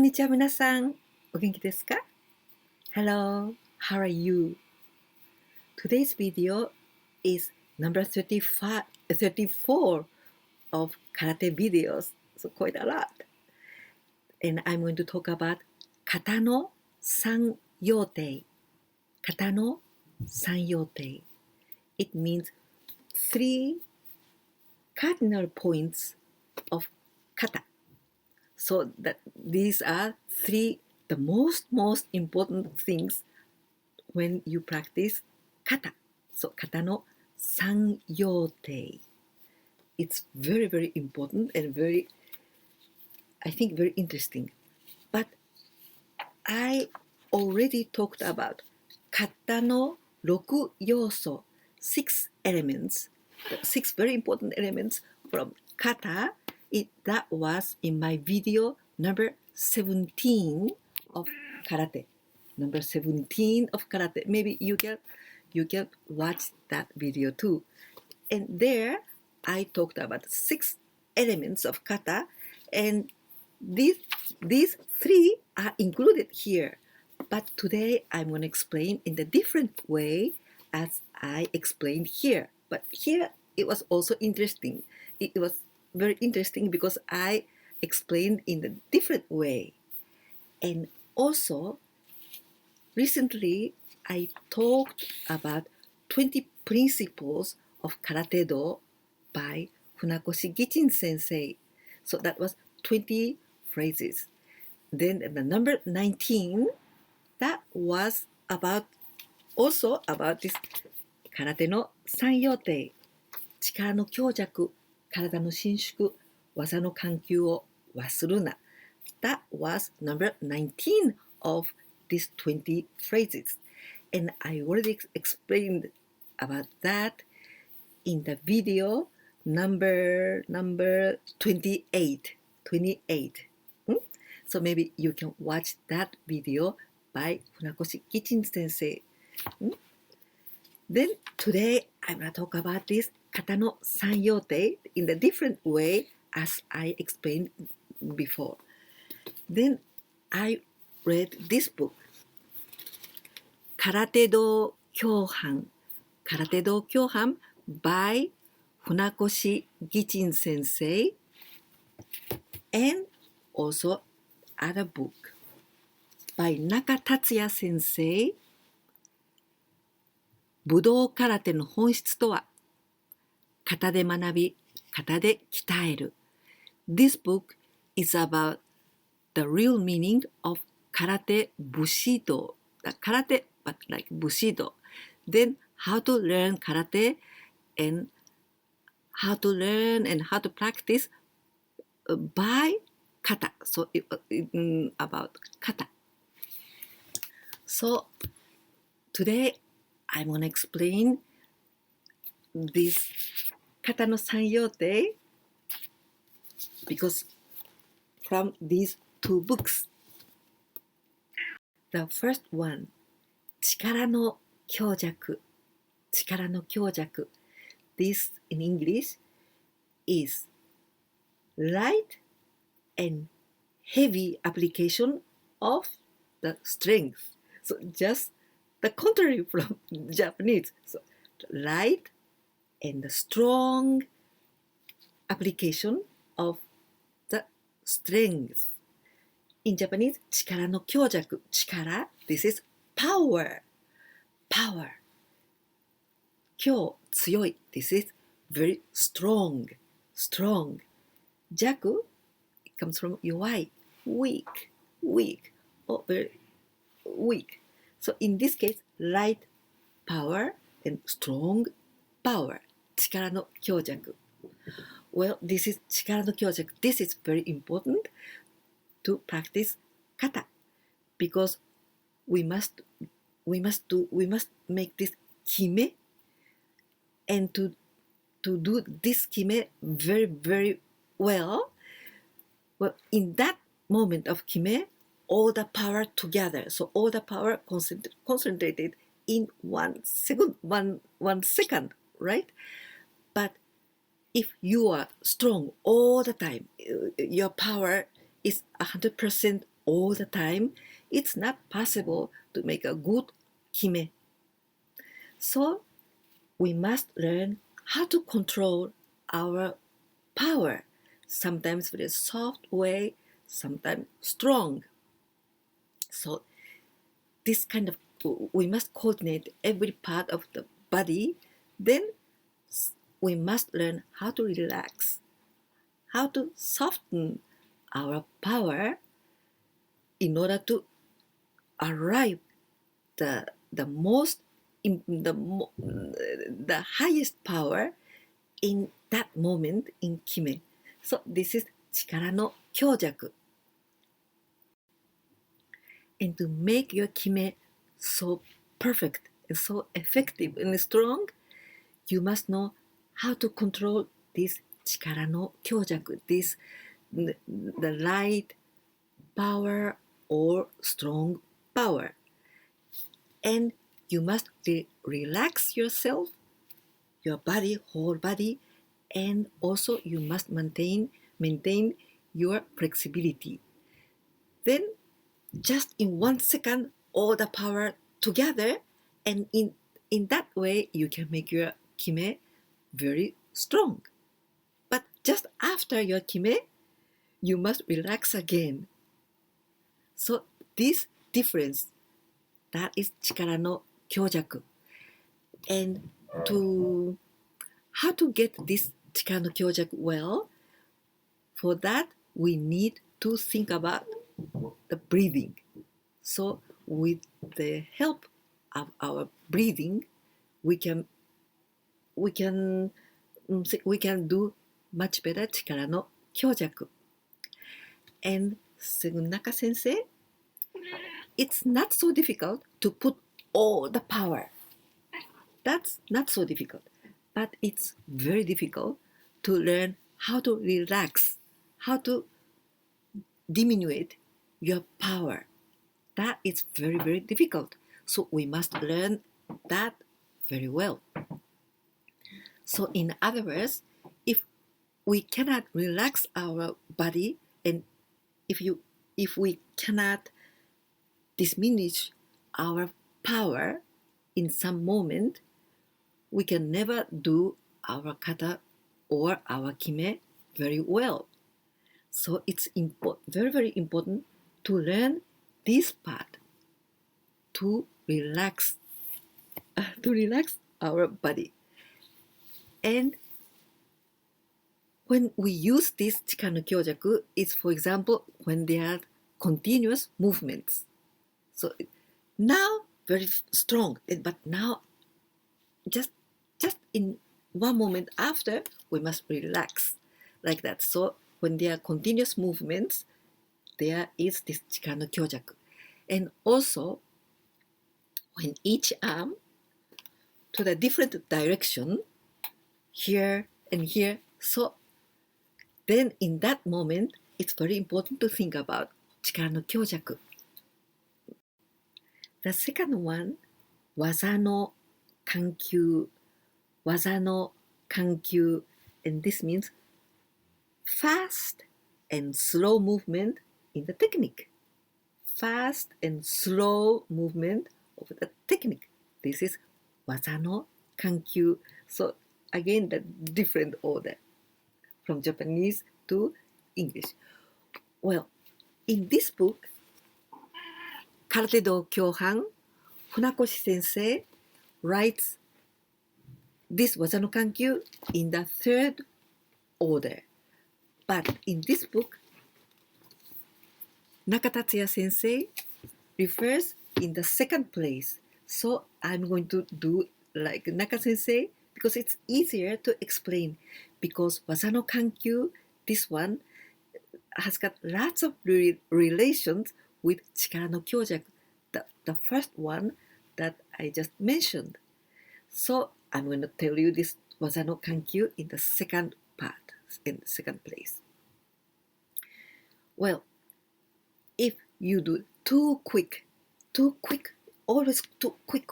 にちは皆さん、お元気ですか? Hello, how are you? Today's video is number 34 of karate videos, so quite a lot. And I'm going to talk about kata no san-yotei. Kata no san-yotei. It means 3 cardinal points of kata. So that these are 3 the most important things when you practice kata. So kata no san-yotei. It's very important and I think very interesting. But I already talked about kata no 6 yoso, 6 elements, 6 very important elements from kata. That was in my video number 17 of karate. Number 17 of karate. Maybe you can watch that video too. And there I talked about 6 elements of kata, and these 3 are included here. But today I'm going to explain in a different way as I explained here. But here it was also interesting. It was very interesting because I explained in a different way. And also, recently I talked about 20 principles of Karate Do by Funakoshi Gichin Sensei. So that was 20 phrases. Then the number 19, that was also about this Karate no san-yotei. 力の強弱、体の伸縮、技の緩急を忘るな。That was number 19 of these 20 phrases. And I already explained about that in the video number 28. So maybe you can watch that video by Funakoshi Gichin Sensei. Then today I'm going to talk about this kata no san-yotei in a different way as I explained before. Then I read this book, Karate Do Kyohan by Funakoshi Gichin Sensei, and also other book by Naka Tatsuya Sensei, 武道空手の本質とは、型で学び、型で鍛える。This book is about the real meaning of karate bushido. Karate, but like bushido. Then how to learn karate and how to practice by kata. So about kata. So today I'm going to explain this kata no san-yotei because from these 2 books. The first one, 力の強弱. This in English is light and heavy application of the strength. So just the contrary from Japanese. So light and the strong application of the strength. In Japanese, 力の強弱。力, this is power. 強、強い. This is very strong. 弱, it comes from 弱い. Weak. Or very weak. So in this case, light power and strong power. 力の強弱. Well, this is 力の強弱. This is very important to practice kata because we must make this kime, and to do this kime very well, in that moment of kime, all the power together, so all the power concentrated in 1 second, right? But if you are strong all the time, your power is 100% all the time, it's not possible to make a good kime. So we must learn how to control our power, sometimes with a soft way, sometimes strong. So this kind of, we must coordinate every part of the body. Then we must learn how to relax, how to soften our power in order to arrive the most in the highest power in that moment in kime. So this is 力の強弱. And to make your kime so perfect and so effective and strong, you must know how to control this 力の強弱, this the light power or strong power. And you must relax yourself, your body, whole body, and also you must maintain your flexibility. Then just in 1 second, all the power together, and in that way you can make your kime very strong. But just after your kime, you must relax again. So this difference, that is 力の強弱. And to how to get this 力の強弱 well, for that we need to think about the breathing. So with the help of our breathing, we can do much better 力の強弱. And Segunaka sensei, it's not so difficult to put all the power. That's not so difficult, but it's very difficult to learn how to relax, how to diminuate your power. That is very, very difficult. So we must learn that very well. So in other words, if we cannot relax our body, and if we cannot diminish our power in some moment, we can never do our kata or our kime very well. So it's very, very important to learn this part, to relax our body. And when we use this 力の強弱, it's for example when there are continuous movements. So now very strong, but now just in one moment after, we must relax like that. So when there are continuous movements, there is this 力の強弱. And also when each arm to the different direction, here and here, so then in that moment it's very important to think about 力の強弱. The second one, 技の緩急, 技の緩急, and this means fast and slow movement in the technique. Fast and slow movement of the technique. This is 技の緩急. So again, the different order from Japanese to English. Well, in this book, Karate Do Kyohan, Funakoshi sensei writes this 技の緩急 in the third order. But in this book, Nakatatsuya sensei refers in the second place. So I'm going to do like Naka sensei because it's easier to explain. Because 技の緩急, this one has got lots of relations with 力の強弱, the first one that I just mentioned. So I'm going to tell you this 技の緩急 in the second part, in the second place. Well, if you do too quick, always too quick,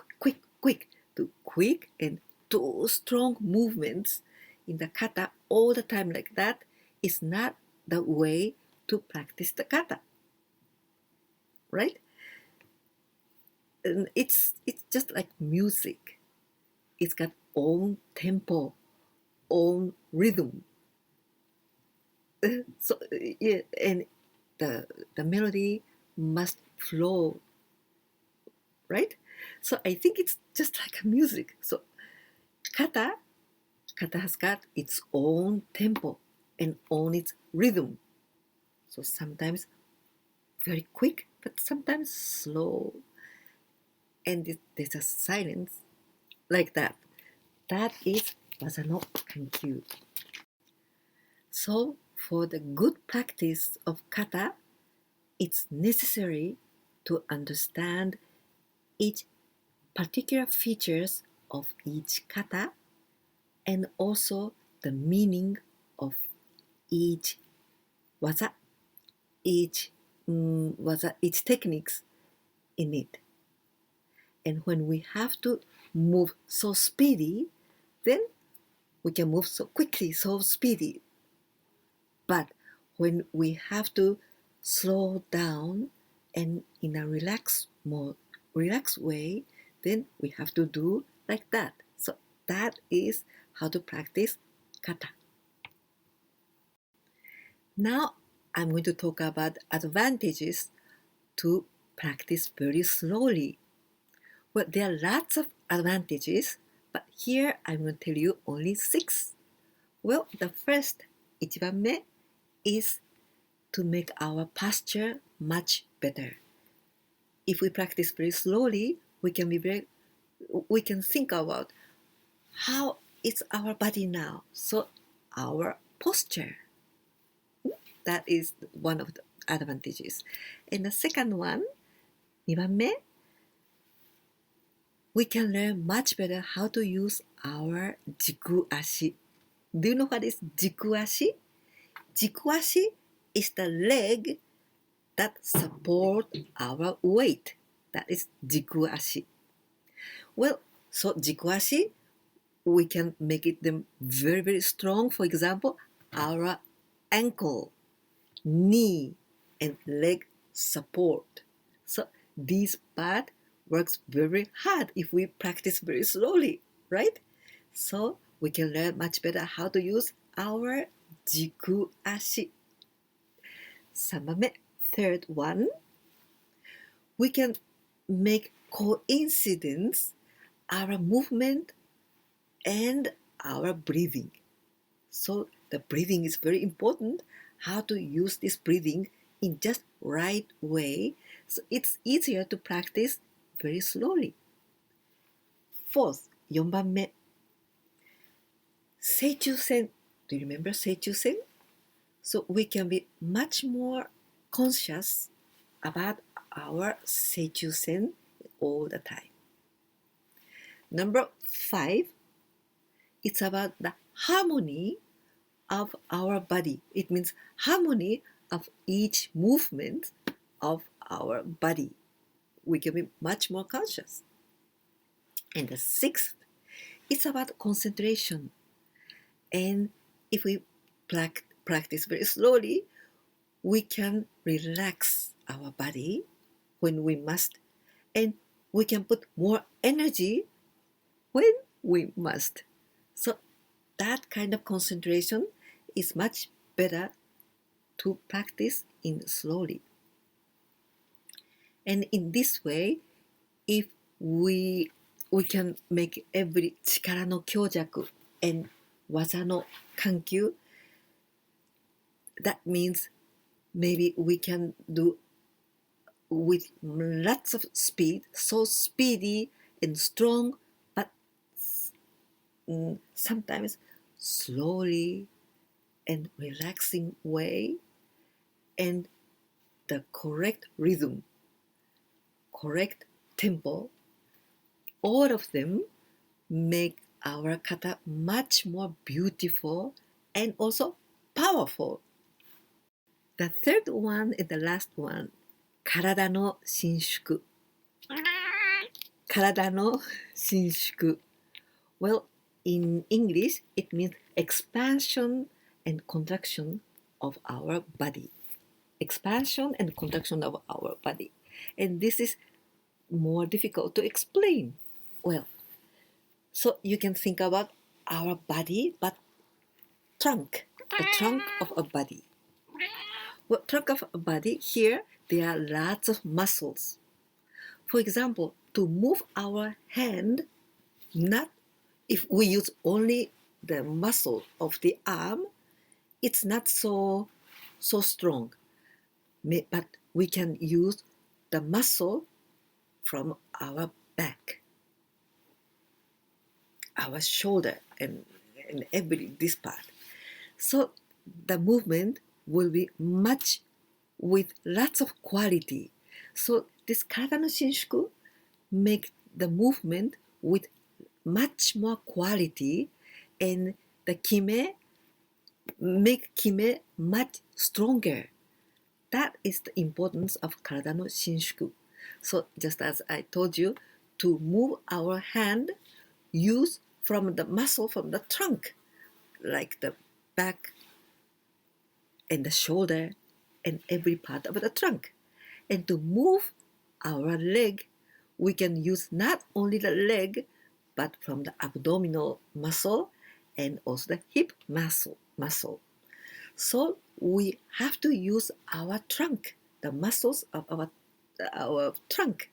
too quick and too strong movements in the kata all the time like that is not the way to practice the kata. right? And it's just like music. It's got own tempo, own rhythm. So yeah, and the melody must flow, right? So I think it's just like a music. So kata has got its own tempo and own its rhythm. So sometimes very quick, but sometimes slow. And there's a silence like that. That is waza no kankyu. So for the good practice of kata, it's necessary to understand each particular features of each kata and also the meaning of each waza, each techniques in it. And when we have to move so speedy, then we can move so quickly, so speedy. But when we have to slow down and in a relaxed way, then we have to do like that. So that is how to practice kata. Now I'm going to talk about advantages to practice very slowly. Well, there are lots of advantages, but here I'm going to tell you only 6. Well, the first, 1番目, is to make our posture much better. If we practice very slowly, we can think about how is our body now. So our posture, that is one of the advantages. And the second one, 2番目, we can learn much better how to use our jiku ashi. Do you know what is jiku ashi? Jiku ashi is the leg that support our weight. That is jiku ashi. Well, so jiku ashi, we can make it them very, very strong. For example, our ankle, knee, and leg support. So this part works very hard if we practice very slowly, right? So we can learn much better how to use our jiku ashi. 3番目, third one, we can make coincidence our movement and our breathing. So the breathing is very important, how to use this breathing in just right way. So it's easier to practice very slowly. Fourth, 4番目, 正中線. Do you remember 正中線? So we can be much more conscious about our 正中線 all the time. Number 5, it's about the harmony of our body. It means harmony of each movement of our body. We can be much more conscious. And the 6th, it's about concentration. And if we practice very slowly, we can relax our body when we must, and we can put more energy when we must. So that kind of concentration is much better to practice in slowly. And in this way, if we can make every 力の強弱 and 技の緩急, that means maybe we can do with lots of speed, so speedy and strong, but sometimes slowly and relaxing way, and the correct rhythm, correct tempo, all of them make our kata much more beautiful and also powerful. The third one and the last one, 体の伸縮. 体の伸縮. Well, in English, it means expansion and contraction of our body. Expansion and contraction of our body. And this is more difficult to explain. Well, so you can think about our body, but trunk, the trunk of a body. Well, trunk of a body, here there are lots of muscles. For example, to move our hand, not if we use only the muscle of the arm, it's not so strong. But we can use the muscle from our back, our shoulder, and this part. So the movement will be much with lots of quality. So this Karata no Shinshuku make the movement with much more quality, and the kime make kime much stronger. That is the importance of Karata no Shinshuku. So just as I told you, to move our hand, use from the muscle from the trunk, like the back and the shoulder and every part of the trunk. And to move our leg, we can use not only the leg, but from the abdominal muscle and also the hip muscle. So we have to use our trunk, the muscles of our trunk.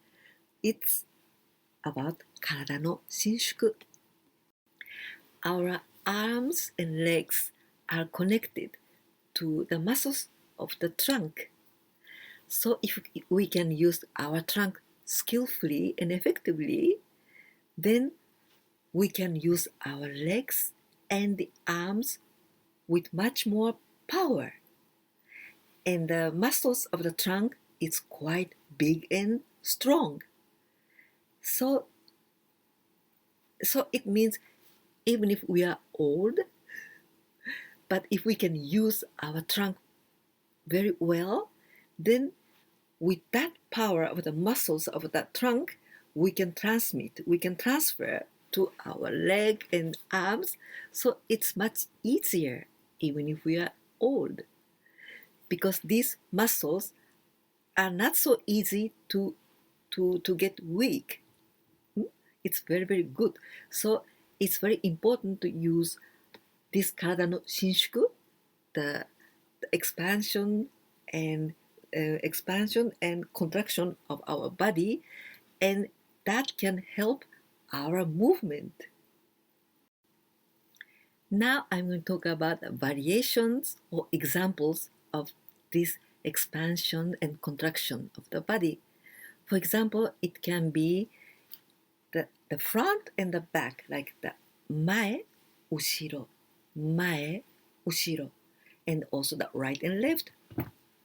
It's about Karata no Shinshuku. Our arms and legs are connected to the muscles of the trunk. So if we can use our trunk skillfully and effectively, then we can use our legs and the arms with much more power. And the muscles of the trunk is quite big and strong. So it means even if we are old, but if we can use our trunk very well, then with that power of the muscles of that trunk, we can transfer to our leg and arms. So it's much easier even if we are old, because these muscles are not so easy to get weak. It's very, very good. So it's very important to use this Karata no Shinshuku, the expansion and contraction of our body, and that can help our movement. Now I'm going to talk about variations or examples of this expansion and contraction of the body. For example, it can be the front and the back, like the mae, ushiro, and also the right and left,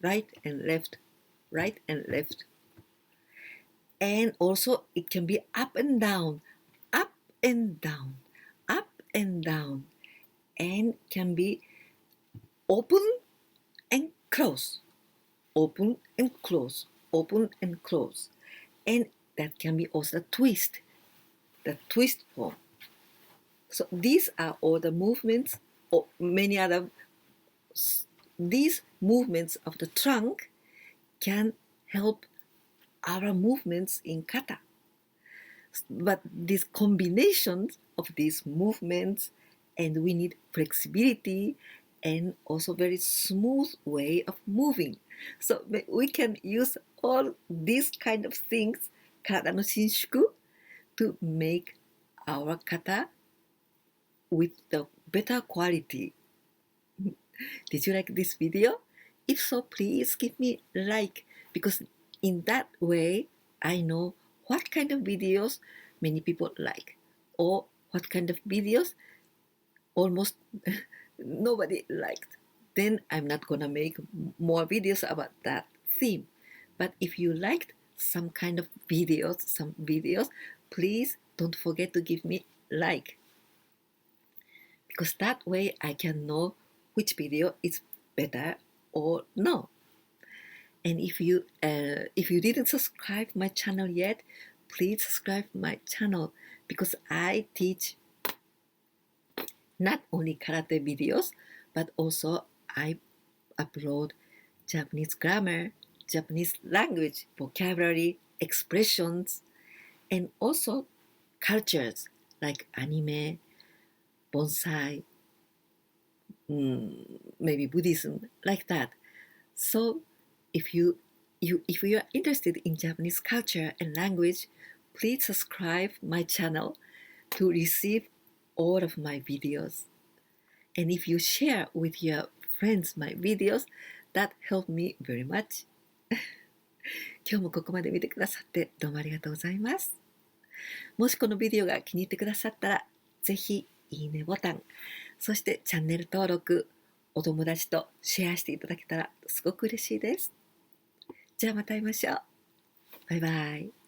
right and left, right and left. And also it can be up and down, up and down, up and down, and can be open and close, open and close, open and close. And that can be also the twist form. So these are all the movements, or many other. These movements of the trunk can help our movements in kata. But these combinations of these movements, and we need flexibility and also very smooth way of moving. So we can use all these kind of things, Karata no Shinshuku, to make our kata with the better quality. Did you like this video? If so, please give me a like, because in that way I know what kind of videos many people like, or what kind of videos almost nobody liked. Then I'm not gonna make more videos about that theme. But if you liked some kind of videos, please don't forget to give me like, because that way I can know which video is better or no. And if you didn't subscribe my channel yet, please subscribe my channel, because I teach not only karate videos, but also I upload Japanese grammar Japanese language, vocabulary, expressions, and also cultures like anime, bonsai, maybe Buddhism, like that. So if you are interested in Japanese culture and language, please subscribe my channel to receive all of my videos. And if you share with your friends my videos, that help me very much. 今日もここまで見てくださってどうもありがとうございます。もしこのビデオが気に入ってくださったら、ぜひいいねボタン、そしてチャンネル登録、お友達とシェアしていただけたらすごく嬉しいです。じゃあまた会いましょう。バイバイ。